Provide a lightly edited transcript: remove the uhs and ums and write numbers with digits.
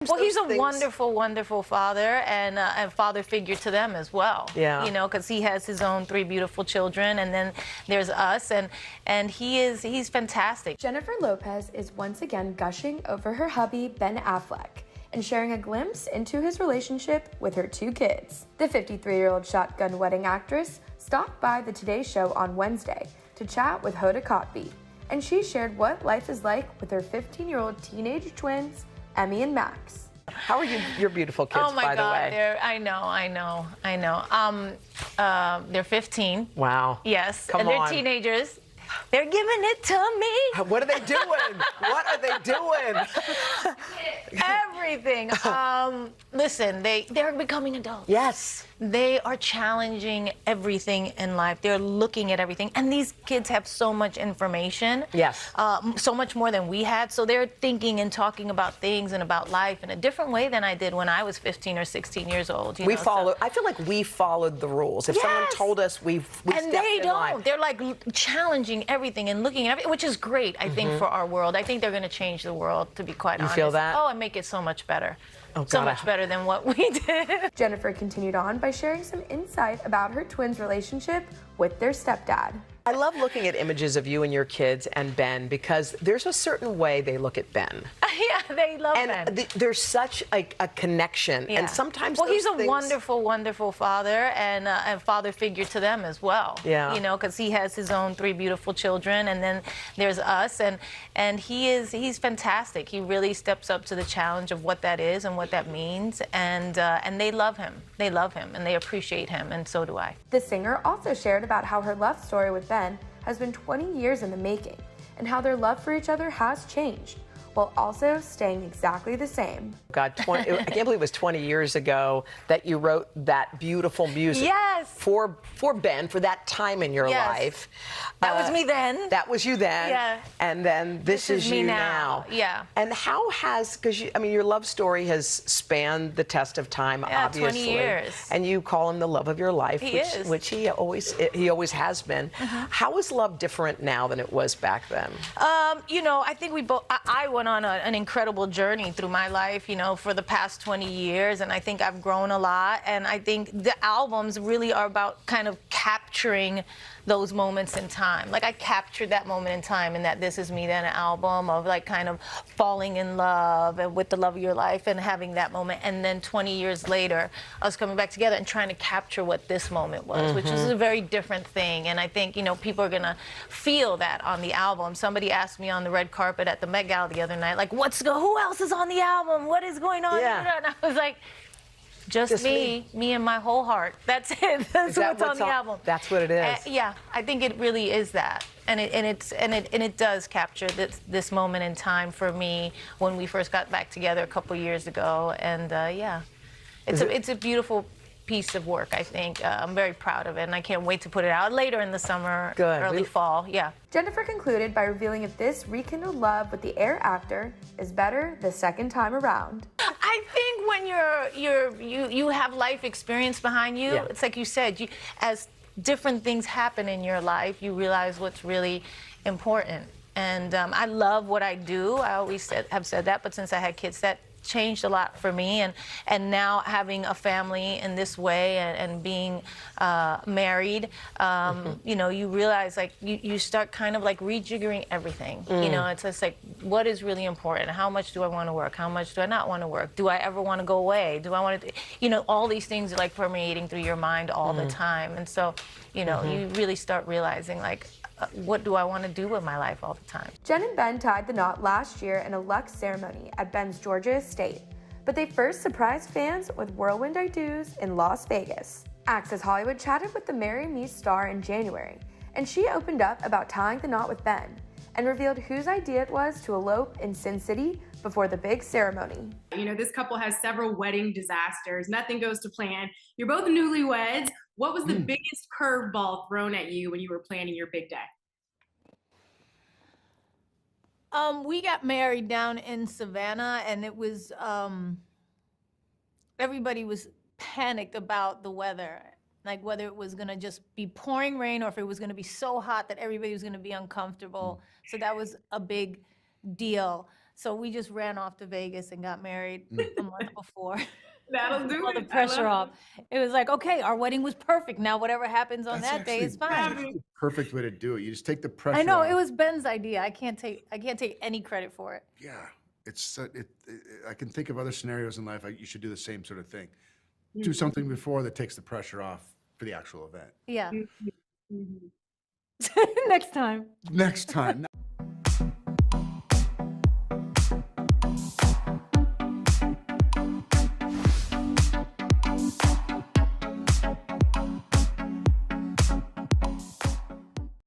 Well, he's a things... wonderful, wonderful father and father figure to them as well. Yeah. You know, because he has his own 3 beautiful children, and then there's us, and he's fantastic. Jennifer Lopez is once again gushing over her hubby, Ben Affleck, and sharing a glimpse into his relationship with her 2 kids. The 53-year-old shotgun wedding actress stopped by the Today Show on Wednesday to chat with Hoda Kotb, and she shared what life is like with her 15-year-old teenage twins, Emme and Max. How are your beautiful kids, oh my by God, the way? I know. They're 15. Wow. Yes, Come and they're on. teenagers. They're giving it to me. What are they doing? What are they doing? Everything. Listen, they're becoming adults. Yes. They are challenging everything in life. They're looking at everything. And these kids have so much information. Yes. So much more than we had. So they're thinking and talking about things and about life in a different way than I did when I was 15 or 16 years old. I feel like we followed the rules. If someone told us, we and they don't. They're like challenging everything and looking at everything, which is great, I think, for our world. I think they're going to change the world, to be quite honest. You feel that? Oh, and make it so much better. Oh, God, so much better than what we did. Jennifer continued on by sharing some insight about her twins' relationship with their stepdad. I love looking at images of you and your kids and Ben because there's a certain way they look at Ben. Yeah, they love Ben. And there's such a connection. Yeah. And sometimes well, he's a things... wonderful, wonderful father and father figure to them as well. Yeah. You know, because he has his own 3 beautiful children, and then there's us, and he's fantastic. He really steps up to the challenge of what that is and what that means, and they love him. They love him, and they appreciate him, and so do I. The singer also shared about how her love story with Ben has been 20 years in the making, and how their love for each other has changed, while also staying exactly the same. God, I can't believe it was 20 years ago that you wrote that beautiful music. Yes. For Ben, for that time in your life. That was me then. That was you then. Yeah. And then this is me you now. Yeah. And how has, because your love story has spanned the test of time, obviously. 20 years. And you call him the love of your life, which he always has been. How is love different now than it was back then? You know, I think we both, I went on an incredible journey through my life, you know, for the past 20 years, and I think I've grown a lot, and I think the albums really are about kind of capturing those moments in time. Like, I captured that moment in time in that This Is Me Then album of like kind of falling in love and with the love of your life and having that moment, and then 20 years later us coming back together and trying to capture what this moment was, which is a very different thing. And I think, you know, people are gonna feel that on the album. Somebody asked me on the red carpet at the Met Gala the other night, like, who else is on the album? What is going on? Yeah. And I was like, just me and my whole heart. That's it. That's what's on the album. That's what it is. Yeah, I think it really is that, and it does capture this moment in time for me when we first got back together a couple years ago, and yeah, it's a beautiful piece of work, I think. I'm very proud of it, and I can't wait to put it out later in the summer, early fall. Yeah. Jennifer concluded by revealing if this rekindled love with the Air actor is better the second time around. I think when you have life experience behind you, it's like you said, as different things happen in your life, you realize what's really important. And I love what I do. I always have said that, but since I had kids, that changed a lot for me, and now having a family in this way and being married, you know, you realize, like, you start kind of like rejiggering everything. You know, it's just like, what is really important? How much do I want to work? How much do I not want to work? Do I ever want to go away? Do I want to, you know, all these things are like permeating through your mind all the time. And so, you know, you really start realizing, like, what do I want to do with my life all the time? Jen and Ben tied the knot last year in a Lux ceremony at Ben's Georgia estate, but they first surprised fans with whirlwind I-dos in Las Vegas. Access Hollywood chatted with the Marry Me star in January, and she opened up about tying the knot with Ben and revealed whose idea it was to elope in Sin City before the big ceremony. You know, this couple has several wedding disasters. Nothing goes to plan. You're both newlyweds. What was the biggest curveball thrown at you when you were planning your big day? We got married down in Savannah, and it was, everybody was panicked about the weather, like whether it was gonna just be pouring rain or if it was gonna be so hot that everybody was gonna be uncomfortable. So that was a big deal. So we just ran off to Vegas and got married a month before. That'll do all it. the pressure off. It was like, okay, our wedding was perfect. Now whatever happens on that day is fine. That's the perfect way to do it. You just take the pressure I know off. it was Ben's idea. I can't take any credit for it. Yeah, I can think of other scenarios in life. You should do the same sort of thing. Do something before that takes the pressure off for the actual event. Yeah. Mhm. Next time. Next time.